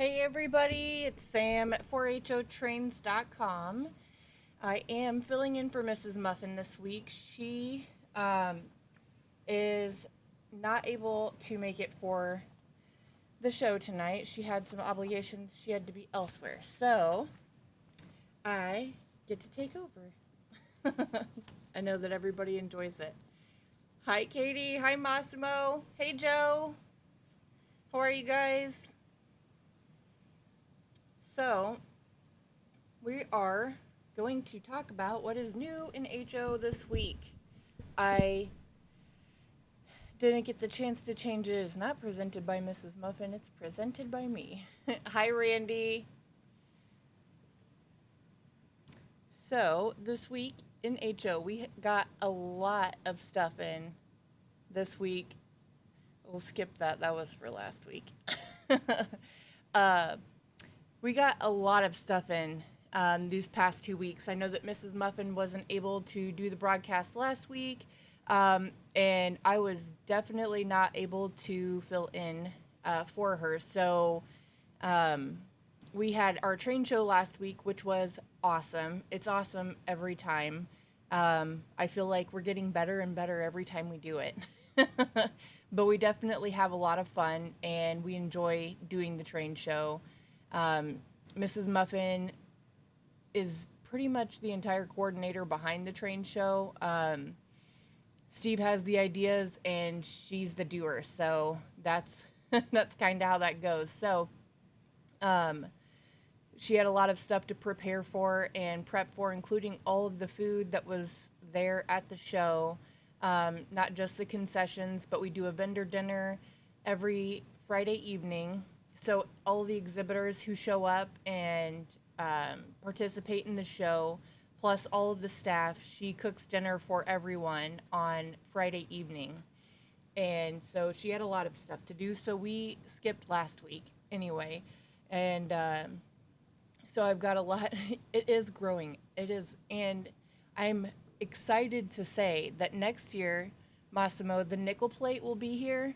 Hey everybody, it's Sam at 4HOtrains.com. I am filling in for Mrs. Muffin this week. She is not able to make it for the show tonight. She had some obligations, she had to be elsewhere. So I get to take over. I know that everybody enjoys it. Hi Katie, hi Massimo, hey Joe. How are you guys? So, we are going to talk about what is new in HO this week. I didn't get the chance to change it. It's not presented by Mrs. Muffin, it's presented by me. Hi, Randy. So, this week in HO, we got a lot of stuff in this week. We'll skip that. That was for last week. We got a lot of stuff in these past 2 weeks. I know that Mrs. Muffin wasn't able to do the broadcast last week, and I was definitely not able to fill in for her. So we had our train show last week, which was awesome. It's awesome every time. I feel like we're getting better and better every time we do it. But we definitely have a lot of fun, and we enjoy doing the train show. Mrs. Muffin is pretty much the entire coordinator behind the train show. Steve has the ideas and she's the doer, so that's that's kind of how that goes. So she had a lot of stuff to prepare for and prep for, including all of the food that was there at the show. Not just the concessions, but we do a vendor dinner every Friday evening. So all the exhibitors who show up and participate in the show, plus all of the staff, she cooks dinner for everyone on Friday evening. And so she had a lot of stuff to do. So we skipped last week anyway. And so I've got a lot. It is growing. It is. And I'm excited to say that next year, Massimo, the nickel plate will be here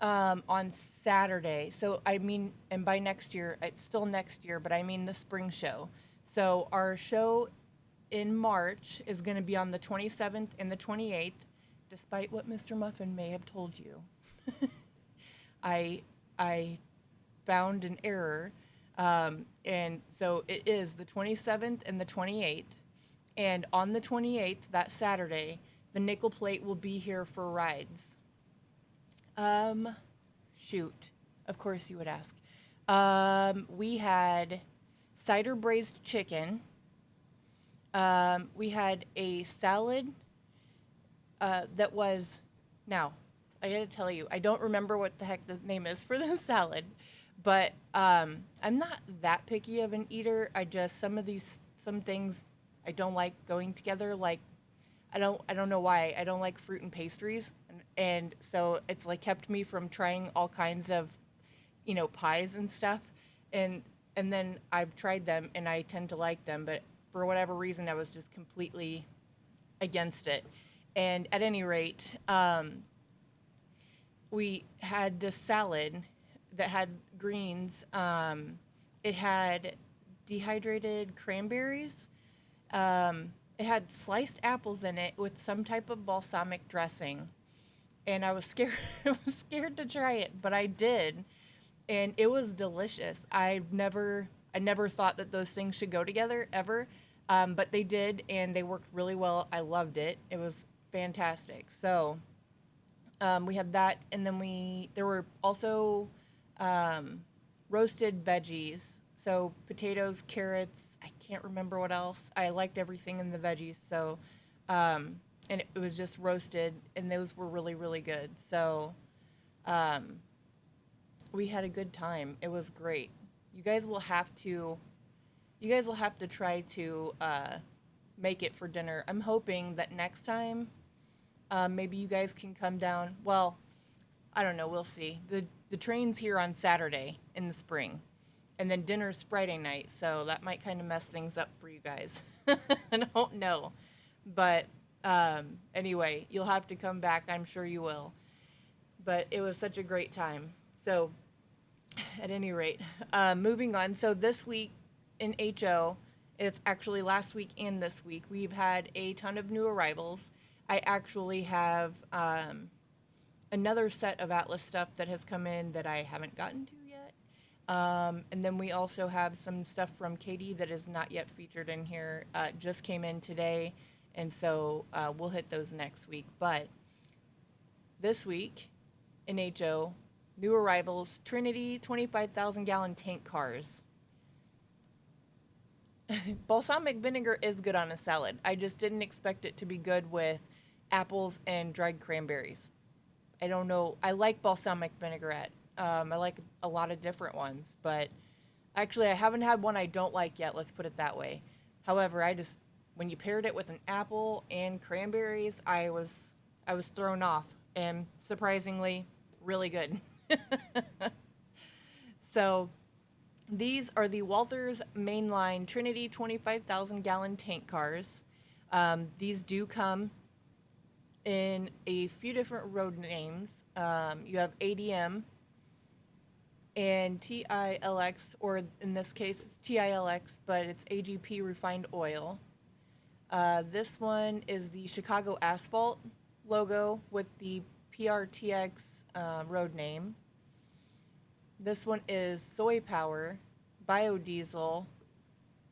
on Saturday. So I mean, and by next year, it's still next year, but I mean the spring show. So our show in March is going to be on the 27th and the 28th, despite what Mr. Muffin may have told you. I found an error, and so it is the 27th and the 28th. And on the 28th, that Saturday, the nickel plate will be here for rides. Shoot. Of course you would ask. We had cider braised chicken. We had a salad that was, now, I gotta tell you, I don't remember what the heck the name is for the salad, but I'm not that picky of an eater. Some things I don't like going together, like I don't know why. I don't like fruit and pastries, and so it's like kept me from trying all kinds of, pies and stuff. And then I've tried them and I tend to like them, but for whatever reason I was just completely against it. And at any rate, we had this salad that had greens. It had dehydrated cranberries. It had sliced apples in it with some type of balsamic dressing. And I was scared I was scared to try it, but I did. And it was delicious. I never thought that those things should go together ever. But they did, and they worked really well. I loved it. It was fantastic. So we had that, and then there were also roasted veggies. So potatoes, carrots, I can't remember what else. I liked everything in the veggies. So, and it was just roasted, and those were really, really good. So, we had a good time. It was great. You guys will have to, you guys will have to try to make it for dinner. I'm hoping that next time, maybe you guys can come down. Well, I don't know. We'll see. The train's here on Saturday in the spring, and then dinner's Friday night, so that might kind of mess things up for you guys. I don't know. But anyway, you'll have to come back. I'm sure you will. But it was such a great time. So At any rate, moving on. So this week in HO, it's actually last week and this week, we've had a ton of new arrivals. I actually have another set of Atlas stuff that has come in that I haven't gotten to yet. And then we also have some stuff from Katie that is not yet featured in here. Just came in today, and so we'll hit those next week. But this week in HO, new arrivals, Trinity 25,000 gallon tank cars. Balsamic vinegar is good on a salad. I just didn't expect it to be good with apples and dried cranberries. I don't know. I like balsamic vinaigrette. I like a lot of different ones, but actually I haven't had one I don't like yet. Let's put it that way. However, when you paired it with an apple and cranberries, I was thrown off, and surprisingly, really good. So these are the Walthers Mainline Trinity 25,000 gallon tank cars. These do come in a few different road names. You have ADM and TILX, or in this case, TILX, but it's AGP refined oil. This one is the Chicago Asphalt logo with the PRTX road name. This one is Soy Power Biodiesel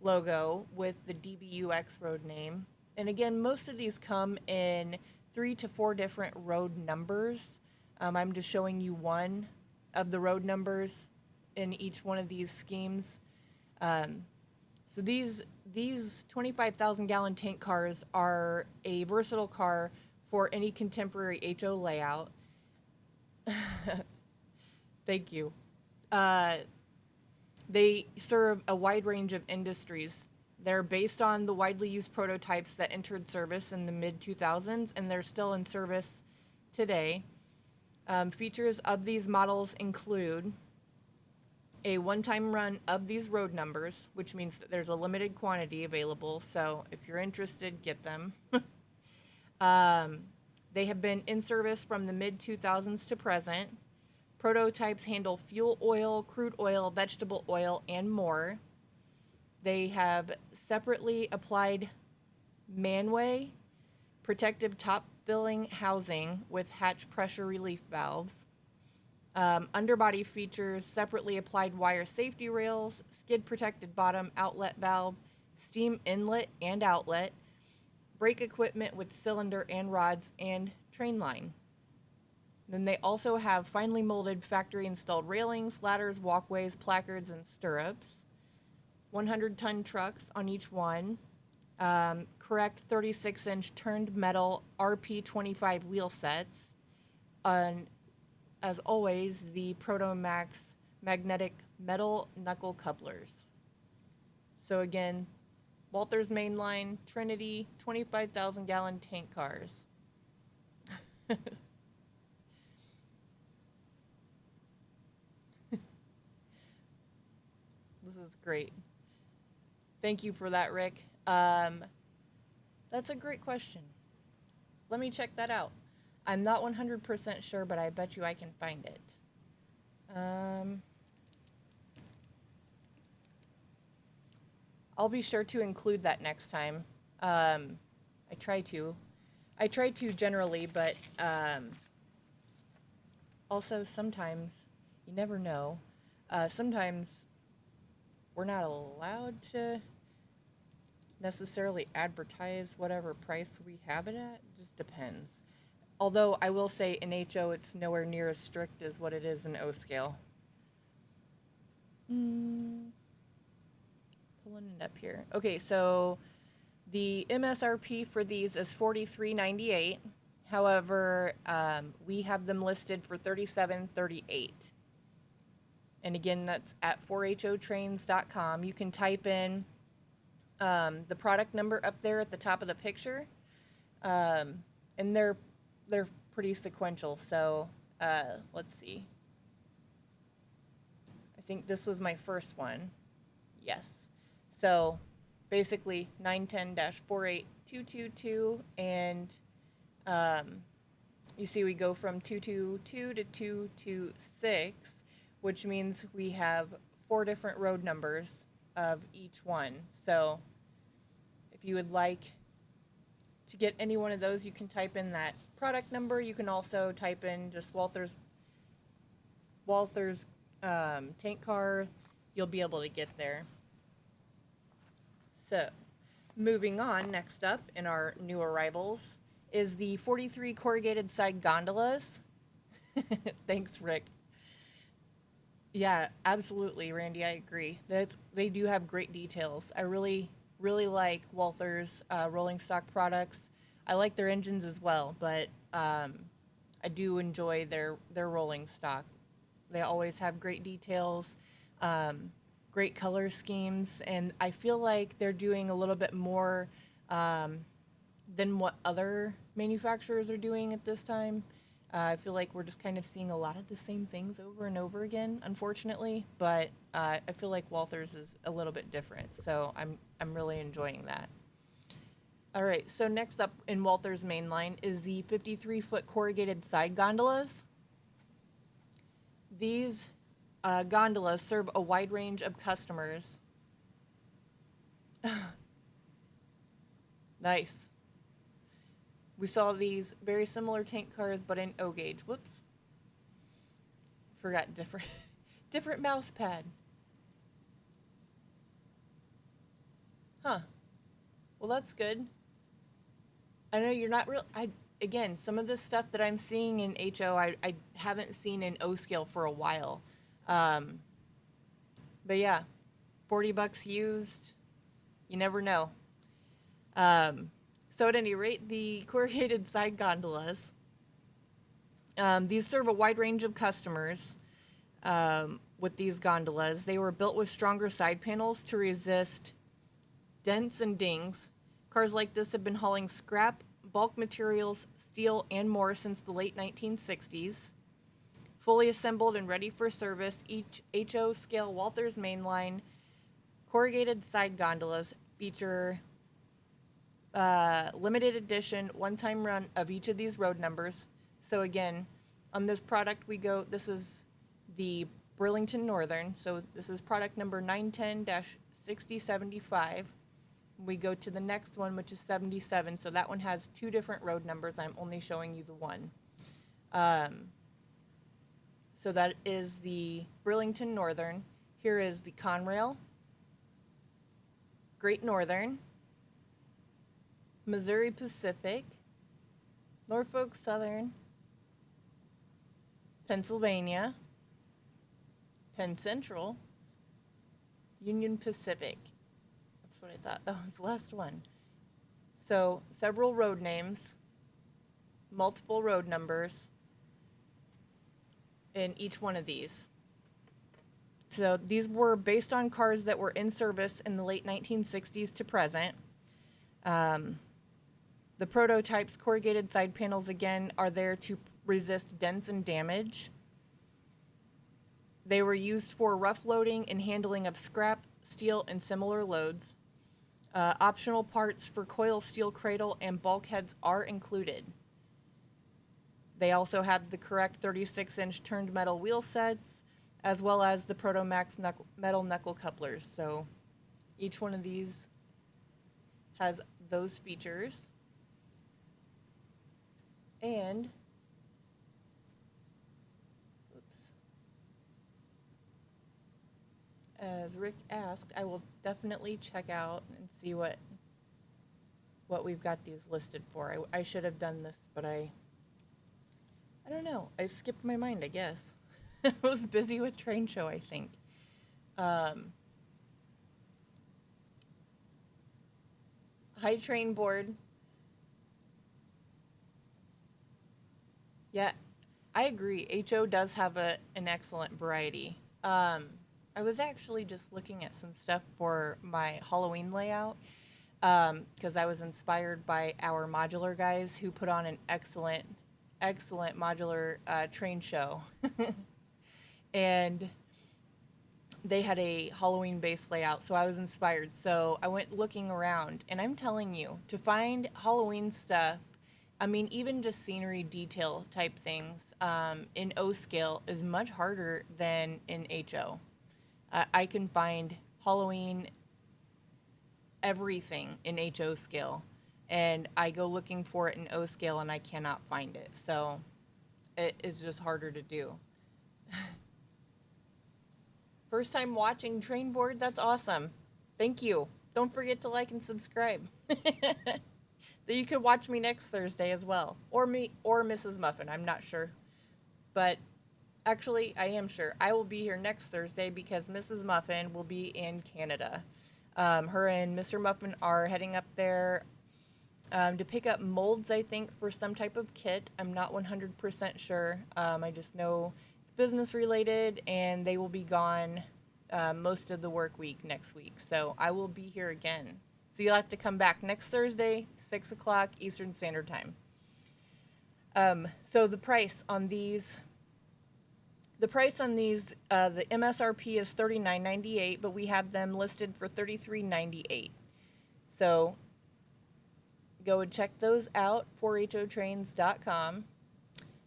logo with the DBUX road name. And again, most of these come in 3 to 4 different road numbers. I'm just showing you one of the road numbers in each one of these schemes. So these 25,000 gallon tank cars are a versatile car for any contemporary HO layout. Thank you. They serve a wide range of industries. They're based on the widely used prototypes that entered service in the mid-2000s, and they're still in service today. Features of these models include a one-time run of these road numbers, which means that there's a limited quantity available, so if you're interested, get them. They have been in service from the mid-2000s to present. Prototypes handle fuel oil, crude oil, vegetable oil, and more. They have separately applied manway, protective top filling housing with hatch pressure relief valves. Underbody features separately applied wire safety rails, skid protected bottom outlet valve, steam inlet and outlet, brake equipment with cylinder and rods, and train line. Then they also have finely molded factory installed railings, ladders, walkways, placards, and stirrups. 100-ton trucks on each one. Correct 36-inch turned metal RP25 wheel sets. And as always, the Protomax magnetic metal knuckle couplers. So again, Walthers Mainline, Trinity, 25,000 gallon tank cars. This is great. Thank you for that, Rick. That's a great question. Let me check that out. I'm not 100% sure, but I bet you I can find it. I'll be sure to include that next time. I try to generally, but also sometimes, you never know. Sometimes we're not allowed to necessarily advertise whatever price we have it at. It just depends. Although I will say in HO it's nowhere near as strict as what it is in O scale. Pulling it up here. Okay, so the MSRP for these is $43.98. However, we have them listed for $37.38. And again, that's at 4HOtrains.com. You can type in the product number up there at the top of the picture, and they're pretty sequential. So let's see. I think this was my first one. Yes. So basically 910-48222, and you see we go from 222 to 226. which means we have 4 different road numbers of each one. So if you would like to get any one of those, you can type in that product number. You can also type in just Walther's tank car. You'll be able to get there. So moving on, next up in our new arrivals is the 43 corrugated side gondolas. Thanks, Rick. Yeah, absolutely, Randy. I agree. They do have great details. I really, really like Walther's rolling stock products. I like their engines as well, but I do enjoy their rolling stock. They always have great details, great color schemes, and I feel like they're doing a little bit more than what other manufacturers are doing at this time. I feel like we're just kind of seeing a lot of the same things over and over again, unfortunately. But I feel like Walther's is a little bit different, so I'm really enjoying that. All right, so next up in Walther's main line is the 53-foot corrugated side gondolas. These gondolas serve a wide range of customers. Nice. We saw these very similar tank cars, but in O gauge. Whoops. Forgot different mouse pad. Huh. Well, that's good. I know you're not real. Again, some of the stuff that I'm seeing in HO, I haven't seen in O scale for a while. But yeah, $40 used. You never know. So at any rate, the corrugated side gondolas, these serve a wide range of customers with these gondolas. They were built with stronger side panels to resist dents and dings. Cars like this have been hauling scrap, bulk materials, steel, and more since the late 1960s. Fully assembled and ready for service, each HO scale Walther's mainline corrugated side gondolas feature limited edition one-time run of each of these road numbers. So again, on this product this is the Burlington Northern, so this is product number 910-6075. We go to the next one, which is 77, so that one has 2 different road numbers. I'm only showing you the one. So that is the Burlington Northern. Here is the Conrail, Great Northern, Missouri Pacific, Norfolk Southern, Pennsylvania, Penn Central, Union Pacific. That's what I thought. That was the last one. So several road names, multiple road numbers in each one of these. So these were based on cars that were in service in the late 1960s to present. The prototype's corrugated side panels, again, are there to resist dents and damage. They were used for rough loading and handling of scrap, steel, and similar loads. Optional parts for coil steel cradle and bulkheads are included. They also have the correct 36-inch turned metal wheel sets, as well as the Protomax metal knuckle couplers. So each one of these has those features. And, oops, as Rick asked, I will definitely check out and see what we've got these listed for. I should have done this, but I don't know. I skipped my mind, I guess. I was busy with train show, I think. High train board. Yeah, I agree. HO does have an excellent variety. I was actually just looking at some stuff for my Halloween layout because I was inspired by our modular guys who put on an excellent modular train show. And they had a Halloween-based layout, so I was inspired. So I went looking around, and I'm telling you, to find Halloween stuff I mean, even just scenery detail type things in O scale is much harder than in HO. I can find Halloween everything in HO scale, and I go looking for it in O scale and I cannot find it. So it is just harder to do. First time watching Train Board, that's awesome. Thank you. Don't forget to like and subscribe. That you could watch me next Thursday as well. Or me or Mrs. Muffin, I'm not sure. But actually, I am sure. I will be here next Thursday because Mrs. Muffin will be in Canada. Her and Mr. Muffin are heading up there to pick up molds, I think, for some type of kit. I'm not 100% sure. I just know it's business related, and they will be gone most of the work week next week. So I will be here again. So you'll have to come back next Thursday, 6 o'clock Eastern Standard Time. So the price on these, the MSRP is $39.98, but we have them listed for $33.98. So go and check those out, 4HOtrains.com.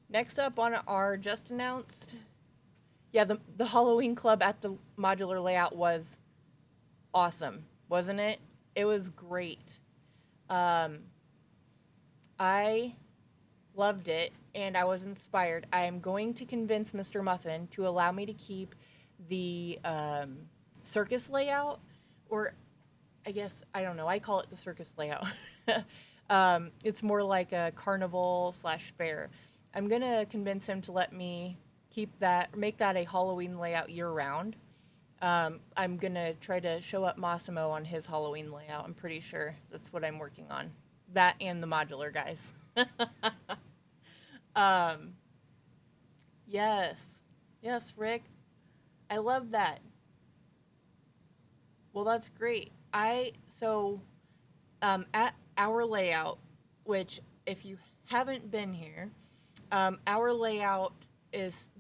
Next up on our just announced, the Halloween Club at the modular layout was awesome, wasn't it? It was great. I loved it, and I was inspired. I am going to convince Mr. Muffin to allow me to keep the circus layout, or I guess, I don't know, I call it the circus layout. It's more like a carnival / fair. I'm going to convince him to let me keep that, make that a Halloween layout year-round. I'm going to try to show up Massimo on his Halloween layout. I'm pretty sure that's what I'm working on. That and the modular guys. Yes. Yes, Rick. I love that. Well, that's great. At our layout, which if you haven't been here, our layout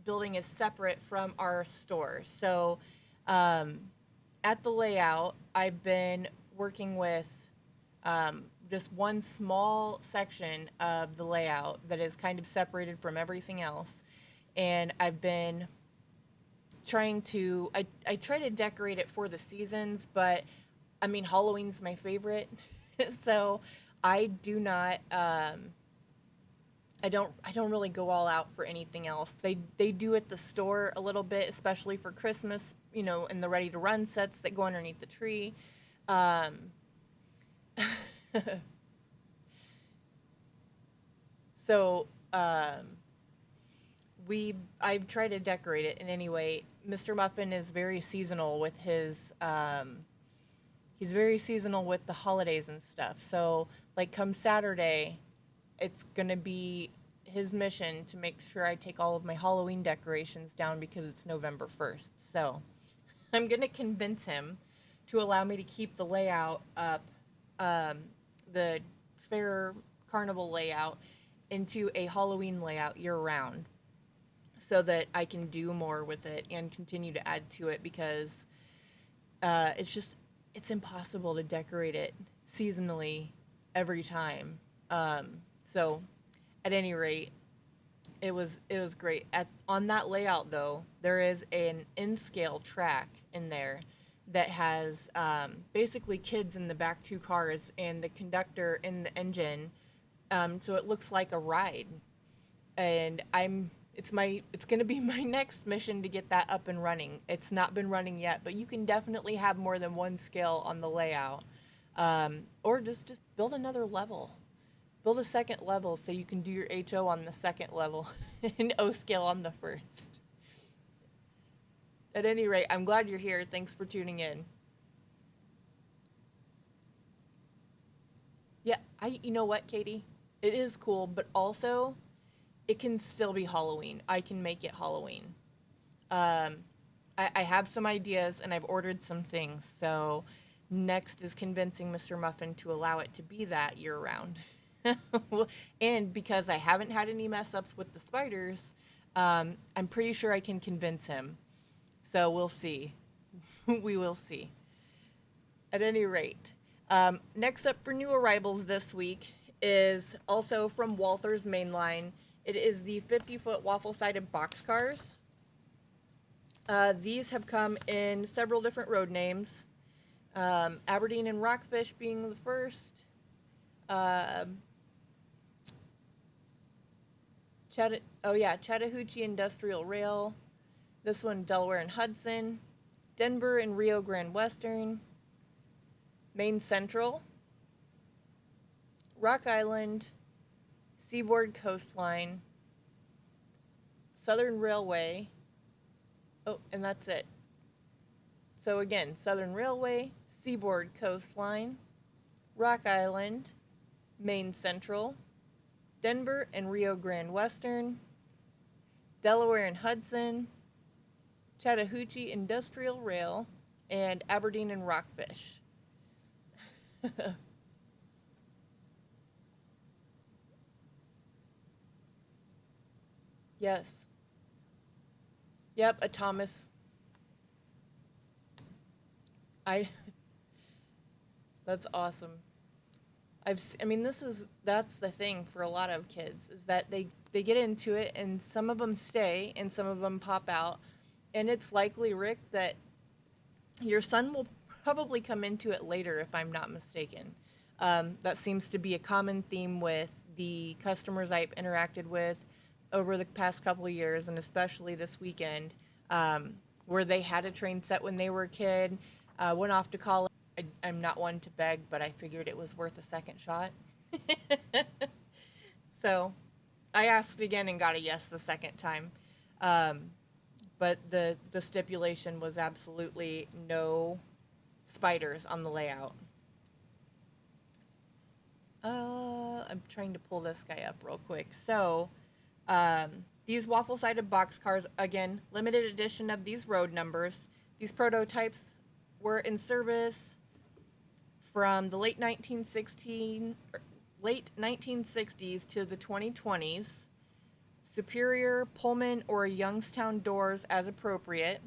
building is separate from our store. So at the layout, I've been working with just one small section of the layout that is kind of separated from everything else. And I've been trying to, I try to decorate it for the seasons, but I mean, Halloween's my favorite. So I do not, I don't really go all out for anything else. They do at the store a little bit, especially for Christmas, you know, and the ready to run sets that go underneath the tree. So I've tried to decorate it in any way. Mr. Muffin is very seasonal with his he's very seasonal with the holidays and stuff. So like come Saturday, it's gonna be his mission to make sure I take all of my Halloween decorations down because it's November 1st. So I'm gonna convince him to allow me to keep the layout up, the fair carnival layout, into a Halloween layout year round, so that I can do more with it and continue to add to it, because it's impossible to decorate it seasonally every time. So at any rate, it was great. On that layout though, there is an in-scale track in there that has basically kids in the back two cars and the conductor in the engine. So it looks like a ride, and it's going to be my next mission to get that up and running. It's not been running yet, but you can definitely have more than one scale on the layout, or just build another level, build a second level so you can do your HO on the second level and O scale on the first. At any rate, I'm glad you're here. Thanks for tuning in. Yeah, you know what, Katie? It is cool, but also it can still be Halloween. I can make it Halloween. I have some ideas, and I've ordered some things. So next is convincing Mr. Muffin to allow it to be that year-round. And because I haven't had any mess-ups with the spiders, I'm pretty sure I can convince him. So we'll see. We will see. At any rate, next up for new arrivals this week is also from Walther's main line. It is the 50-foot waffle-sided boxcars. These have come in several different road names. Aberdeen and Rockfish being the first. Chattahoochee Industrial Rail. This one, Delaware and Hudson. Denver and Rio Grande Western. Maine Central. Rock Island. Seaboard Coastline. Southern Railway. Oh, and that's it. So again, Southern Railway, Seaboard Coastline, Rock Island, Maine Central, Denver and Rio Grande Western, Delaware and Hudson, Chattahoochee Industrial Rail, and Aberdeen and Rockfish. Yes. Yep, a Thomas. I That's awesome. That's the thing for a lot of kids is that they get into it and some of them stay and some of them pop out. And it's likely, Rick, that your son will probably come into it later if I'm not mistaken. That seems to be a common theme with the customers I've interacted with over the past couple of years, and especially this weekend, where they had a train set when they were a kid, went off to college. I'm not one to beg, but I figured it was worth a second shot. So I asked again and got a yes the second time. But the stipulation was absolutely no spiders on the layout. I'm trying to pull this guy up real quick. So these waffle-sided boxcars, again, limited edition of these road numbers. These prototypes were in service from the late 1960s to the 2020s. Superior, Pullman, or Youngstown doors as appropriate.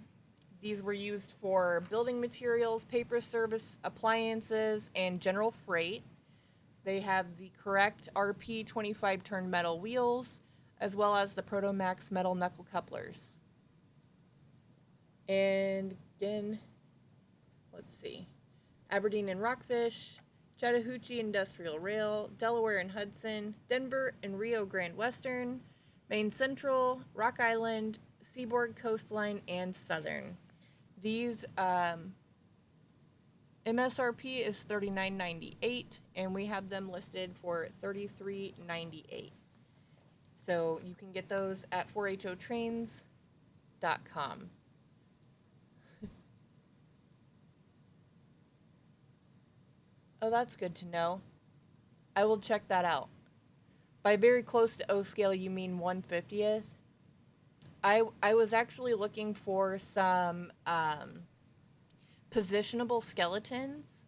These were used for building materials, paper service, appliances, and general freight. They have the correct RP 25-turn metal wheels, as well as the Protomax metal knuckle couplers. And again, let's see. Aberdeen and Rockfish, Chattahoochee Industrial Rail, Delaware and Hudson, Denver and Rio Grande Western, Maine Central, Rock Island, Seaboard Coastline, and Southern. These MSRP is $39.98, and we have them listed for $33.98. So you can get those at 4HOtrains.com. Oh, that's good to know. I will check that out. By very close to O scale, you mean 1/50th? I was actually looking for some positionable skeletons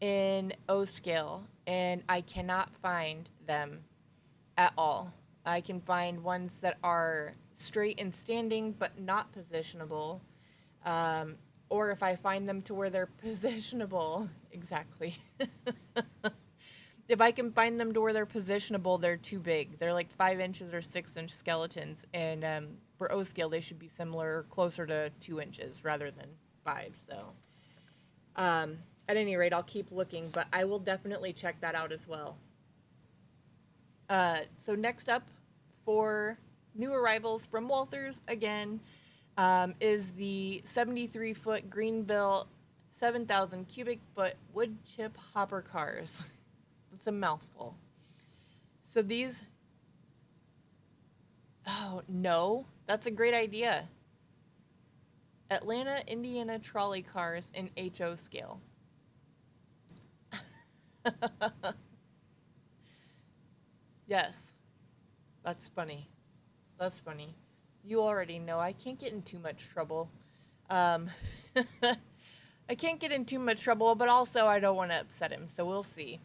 in O scale, and I cannot find them at all. I can find ones that are straight and standing but not positionable. Or if I find them to where they're positionable, exactly. If I can find them to where they're positionable, they're too big. They're like 5 inches or 6-inch skeletons. And for O scale, they should be similar, closer to 2 inches rather than 5. So at any rate, I'll keep looking, but I will definitely check that out as well. So next up for new arrivals from Walther's, again, is the 73-foot Greenville 7,000 cubic foot wood chip hopper cars. It's a mouthful. So these, oh no, that's a great idea. Atlanta, Indiana trolley cars in HO scale. Yes, that's funny. That's funny. You already know I can't get in too much trouble. I can't get in too much trouble, but also I don't want to upset him, so we'll see.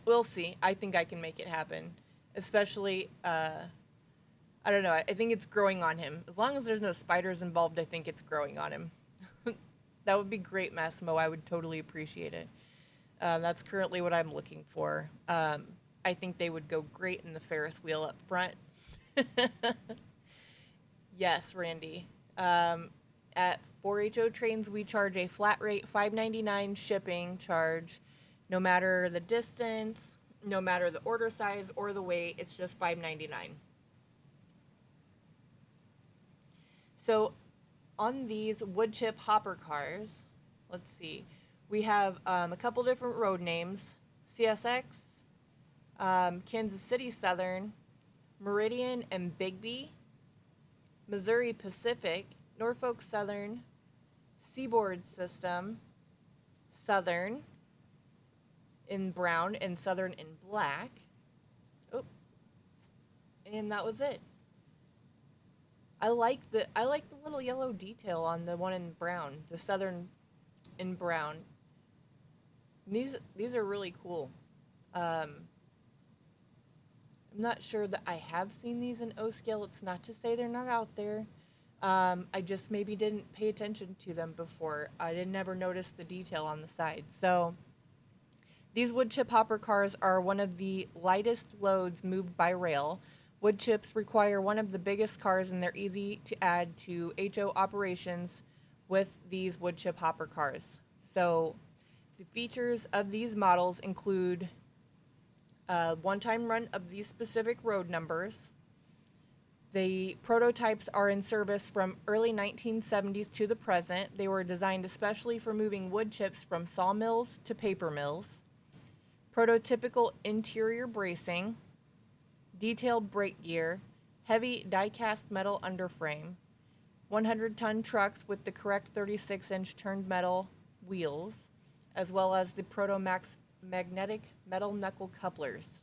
We'll see. I think I can make it happen. Especially, I don't know, I think it's growing on him. As long as there's no spiders involved, I think it's growing on him. That would be great, Massimo. I would totally appreciate it. That's currently what I'm looking for. I think they would go great in the Ferris wheel up front. Yes, Randy. At 4HOtrains, we charge a flat rate $5.99 shipping charge, no matter the distance, no matter the order size or the weight. It's just $5.99. So, on these wood chip hopper cars, let's see, we have a couple different road names: CSX, Kansas City Southern, Meridian and Bigby, Missouri Pacific, Norfolk Southern, Seaboard System, Southern in brown and Southern in black. Oh, and that was it. I like the little yellow detail on the one in brown, the Southern in brown. These are really cool. I'm not sure that I have seen these in O scale. It's not to say they're not out there. I just maybe didn't pay attention to them before. I didn't ever notice the detail on the side. So these wood chip hopper cars are one of the lightest loads moved by rail. Wood chips require one of the biggest cars, and they're easy to add to HO operations with these wood chip hopper cars. So the features of these models include one-time run of these specific road numbers. The prototypes are in service from early 1970s to the present. They were designed especially for moving wood chips from sawmills to paper mills. Prototypical interior bracing, detailed brake gear, heavy die-cast metal underframe, 100-ton trucks with the correct 36-inch turned metal wheels, as well as the Proto-Max magnetic metal knuckle couplers.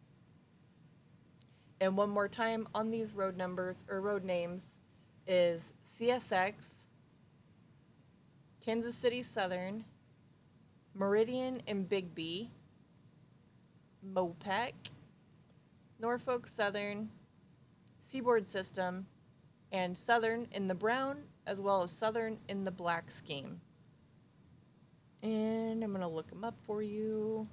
And one more time on these road numbers or road names is CSX, Kansas City Southern, Meridian and Bigby, Mopec, Norfolk Southern, Seaboard System, and Southern in the brown, as well as Southern in the black scheme. And I'm going to look them up for you.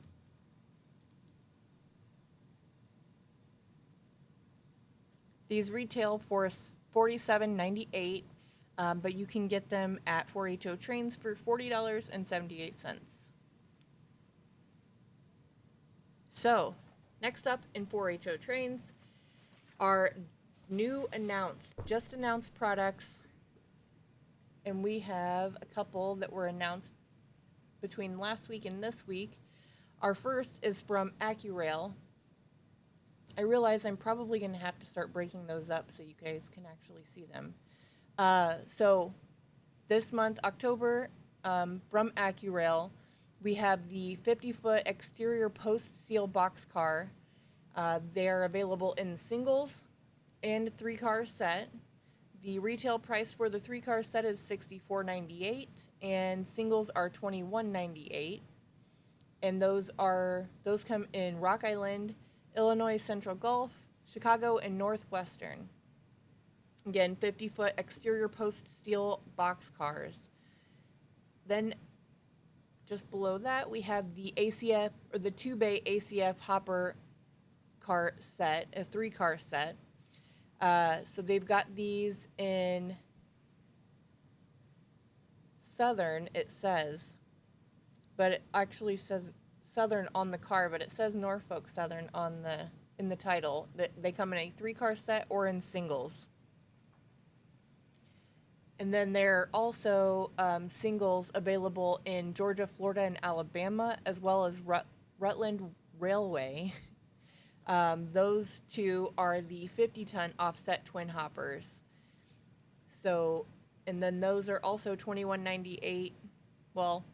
These retail for $47.98, but you can get them at 4HOtrains for $40.78. So, next up in 4HOtrains are just announced products, and we have a couple that were announced between last week and this week. Our first is from AccuRail. I realize I'm probably going to have to start breaking those up so you guys can actually see them. So this month, October, from AccuRail, we have the 50-foot exterior post steel boxcar. They're available in singles and 3-car set. The retail price for the 3-car set is $64.98, and singles are $21.98. And those come in Rock Island, Illinois Central Gulf, Chicago, and Northwestern. Again, 50-foot exterior post steel box cars. Then just below that, we have the ACF, or the 2-bay ACF hopper car set, a 3-car set. So they've got these in Southern, it says, but it actually says Southern on the car, but it says Norfolk Southern in the title. That they come in a 3-car set or in singles. And then there are also singles available in Georgia, Florida, and Alabama, as well as Rutland Railway. Those two are the 50-ton offset twin hoppers. So, and then those are also $21.98. Well,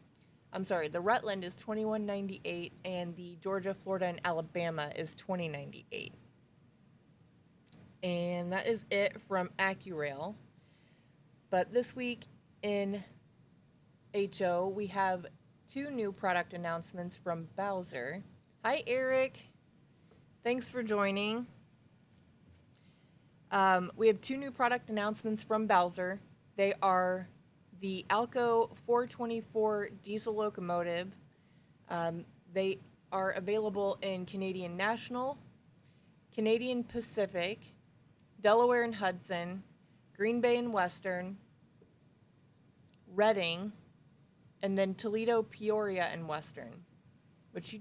I'm sorry, the Rutland is $21.98, and the Georgia, Florida, and Alabama is $20.98. And that is it from AccuRail. But this week in HO, we have 2 new product announcements from Bowser. Hi, Eric. Thanks for joining. We have 2 new product announcements from Bowser. They are the Alco 424 diesel locomotive. They are available in Canadian National, Canadian Pacific, Delaware and Hudson, Green Bay and Western, Reading, and then Toledo, Peoria, and Western. Which,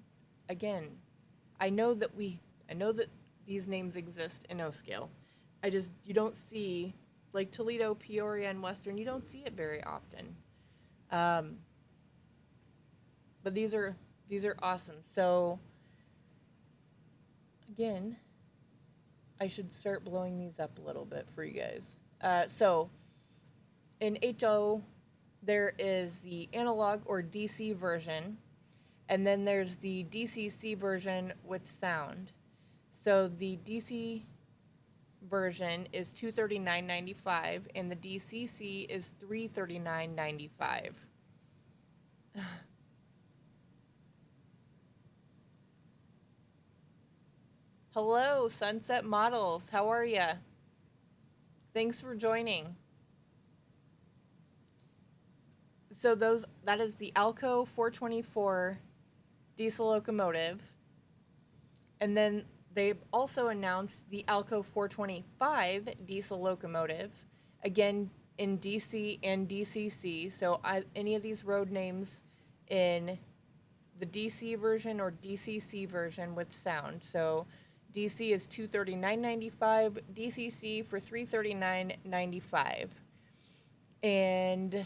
again, I know that these names exist in O scale. You don't see, like Toledo, Peoria, and Western, you don't see it very often. But these are awesome. So, again, I should start blowing these up a little bit for you guys. So, in HO, there is the analog or DC version, and then there's the DCC version with sound. So the DC version is $239.95, and the DCC is $339.95. Hello, Sunset Models. How are ya? Thanks for joining. So that is the Alco 424 diesel locomotive. And then they've also announced the Alco 425 diesel locomotive, again in DC and DCC. So any of these road names in the DC version or DCC version with sound. So DC is $239.95, DCC for $339.95. And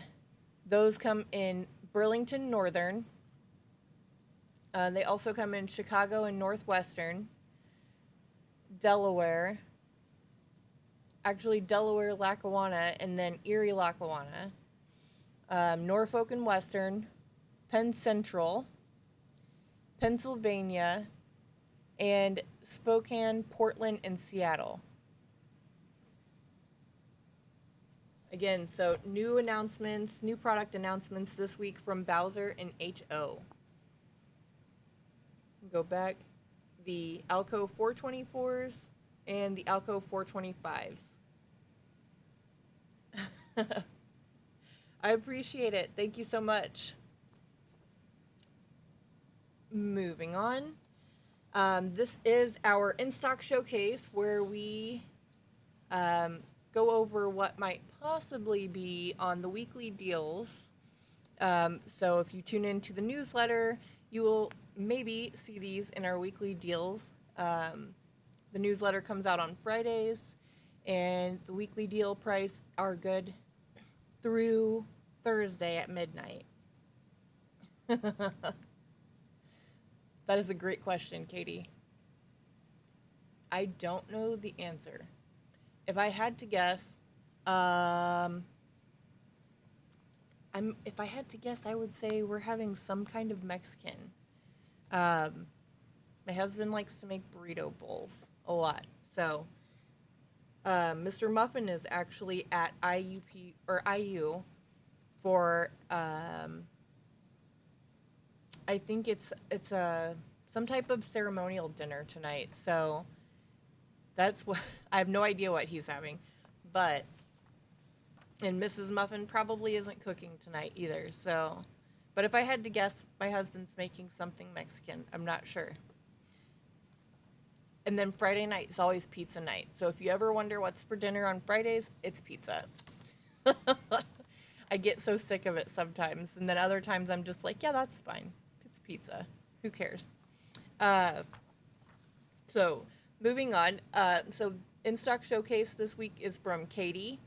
those come in Burlington Northern. They also come in Chicago and Northwestern, Delaware, Lackawanna, and then Erie, Lackawanna, Norfolk and Western, Penn Central, Pennsylvania, and Spokane, Portland, and Seattle. Again, so new product announcements this week from Bowser and HO. Go back, the Alco 424s and the Alco 425s. I appreciate it. Thank you so much. Moving on. This is our in-stock showcase where we go over what might possibly be on the weekly deals. So if you tune into the newsletter, you will maybe see these in our weekly deals. The newsletter comes out on Fridays, and the weekly deal price are good through Thursday at midnight. That is a great question, Katie. I don't know the answer. If I had to guess, I would say we're having some kind of Mexican. My husband likes to make burrito bowls a lot. So, Mr. Muffin is actually at IU for, I think it's some type of ceremonial dinner tonight. So that's what, I have no idea what he's having, and Mrs. Muffin probably isn't cooking tonight either. So, but if I had to guess, my husband's making something Mexican. I'm not sure. And then Friday night is always pizza night. So if you ever wonder what's for dinner on Fridays, it's pizza. I get so sick of it sometimes. And then other times I'm just like, yeah, that's fine. It's pizza. Who cares? So moving on. So in-stock showcase this week is from Katie.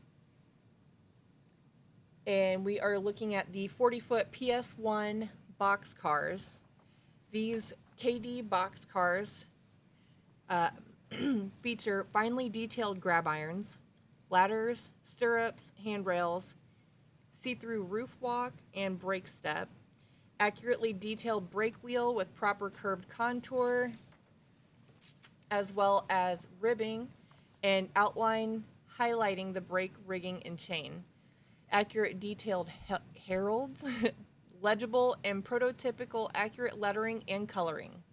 And we are looking at the 40-foot PS1 box cars. These KD box cars feature finely detailed grab irons, ladders, stirrups, handrails, see-through roof walk and brake step, accurately detailed brake wheel with proper curved contour, as well as ribbing and outline highlighting the brake rigging and chain. Accurate detailed heralds, legible and prototypical accurate lettering and coloring.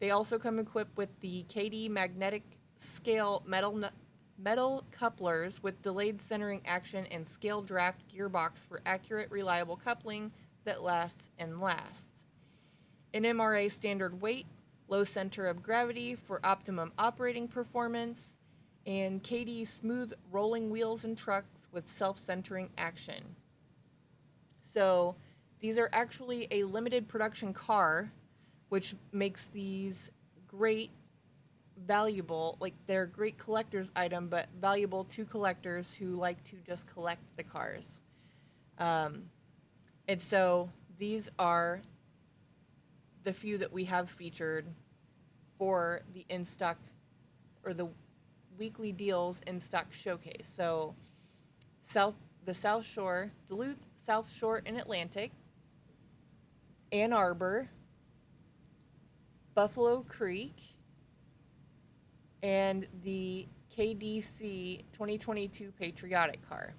They also come equipped with the KD magnetic scale metal couplers with delayed centering action and scale draft gearbox for accurate, reliable coupling that lasts and lasts. An MRA standard weight low center of gravity for optimum operating performance, and KD's smooth rolling wheels and trucks with self-centering action. So these are actually a limited production car, which makes these great, valuable, like they're great collector's item, but valuable to collectors who like to just collect the cars. And so these are the few that we have featured for the in-stock or the weekly deals in-stock showcase. So the South Shore, Duluth, South Shore and Atlantic, Ann Arbor, Buffalo Creek, and the KDC 2022 Patriotic car.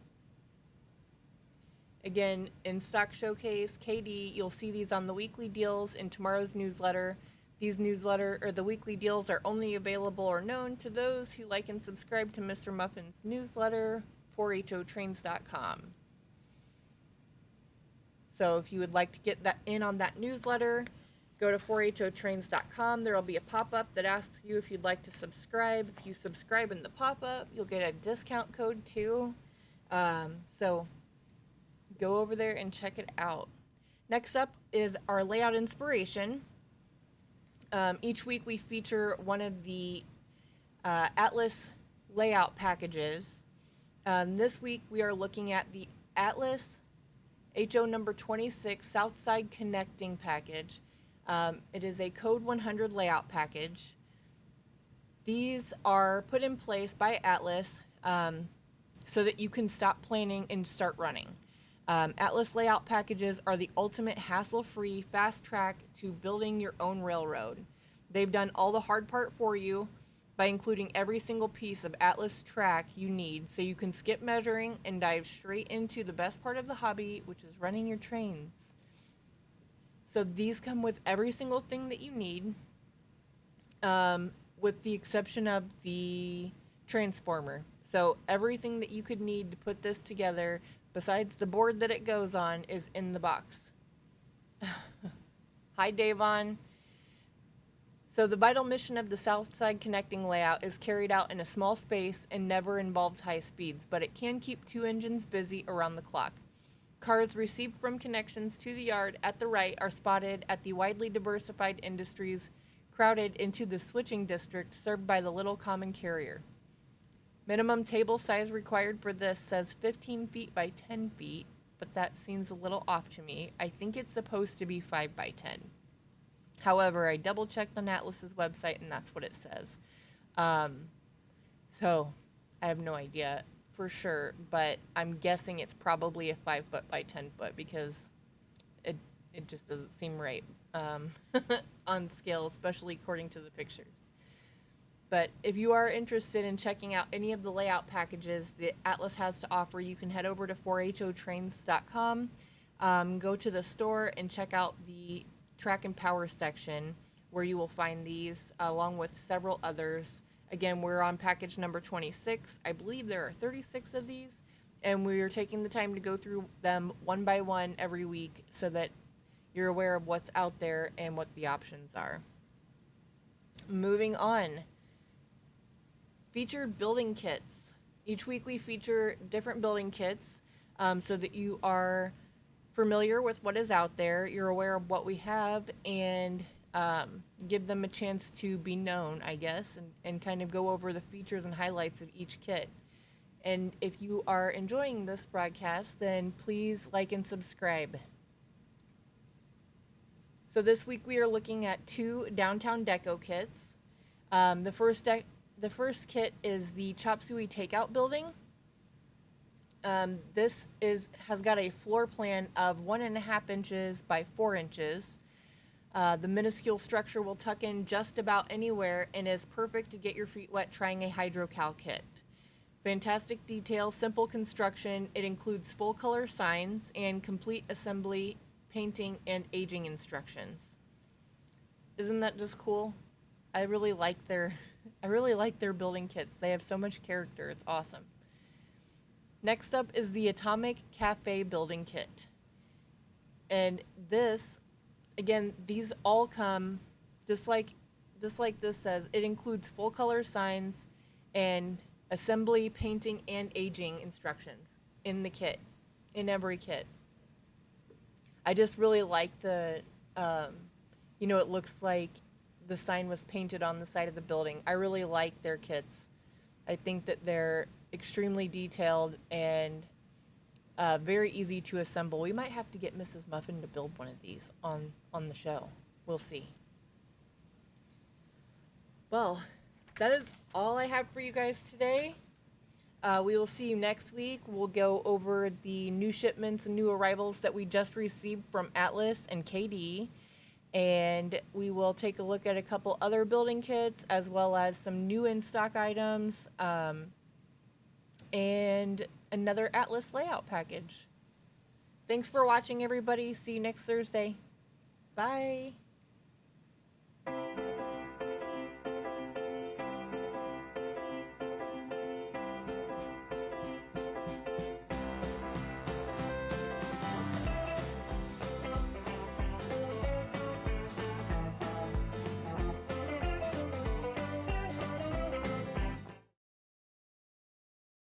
Again, in stock showcase, KD, you'll see these on the weekly deals in tomorrow's newsletter. These the weekly deals are only available or known to those who like and subscribe to Mr. Muffin's newsletter, 4HOtrains.com. So if you would like to get that in on that newsletter, go to 4HOtrains.com. There will be a pop-up that asks you if you'd like to subscribe. If you subscribe in the pop-up, you'll get a discount code too. So go over there and check it out. Next up is our layout inspiration. Each week we feature one of the Atlas layout packages. This week we are looking at the Atlas HO number 26 Southside Connecting package. It is a Code 100 layout package. These are put in place by Atlas so that you can stop planning and start running. Atlas layout packages are the ultimate hassle-free fast track to building your own railroad. They've done all the hard part for you by including every single piece of Atlas track you need so you can skip measuring and dive straight into the best part of the hobby, which is running your trains. So these come with every single thing that you need, with the exception of the transformer. So everything that you could need to put this together, besides the board that it goes on, is in the box. Hi, Davon. So the vital mission of the Southside Connecting layout is carried out in a small space and never involves high speeds, but it can keep two engines busy around the clock. Cars received from connections to the yard at the right are spotted at the widely diversified industries crowded into the switching district served by the little common carrier. Minimum table size required for this says 15 feet by 10 feet, but that seems a little off to me. I think it's supposed to be 5 by 10. However, I double checked on Atlas's website and that's what it says. So I have no idea for sure, but I'm guessing it's probably a 5 foot by 10 foot because it just doesn't seem right on scale, especially according to the pictures. But if you are interested in checking out any of the layout packages that Atlas has to offer, you can head over to 4HOtrains.com, go to the store and check out the track and power section where you will find these along with several others. Again, we're on package number 26. I believe there are 36 of these, and we are taking the time to go through them one by one every week so that you're aware of what's out there and what the options are. Moving on. Featured building kits. Each week we feature different building kits so that you are familiar with what is out there, you're aware of what we have, and give them a chance to be known, I guess, and kind of go over the features and highlights of each kit. And if you are enjoying this broadcast, then please like and subscribe. So this week we are looking at 2 downtown deco kits. The first kit is the Chop Suey Takeout Building. This has got a floor plan of 1.5 inches by 4 inches. The minuscule structure will tuck in just about anywhere and is perfect to get your feet wet trying a hydrocal kit. Fantastic detail, simple construction. It includes full color signs and complete assembly, painting, and aging instructions. Isn't that just cool? I really like their building kits. They have so much character. It's awesome. Next up is the Atomic Cafe Building Kit. And this, again, these all come, just like just like this says, it includes full color signs and assembly, painting, and aging instructions in the kit, in every kit. I just really like the, it looks like the sign was painted on the side of the building. I really like their kits. I think that they're extremely detailed and very easy to assemble. We might have to get Mrs. Muffin to build one of these on the show. We'll see. Well, that is all I have for you guys today. We will see you next week. We'll go over the new shipments and new arrivals that we just received from Atlas and KD. And we will take a look at a couple other building kits as well as some new in-stock items and another Atlas layout package. Thanks for watching, everybody. See you next Thursday. Bye.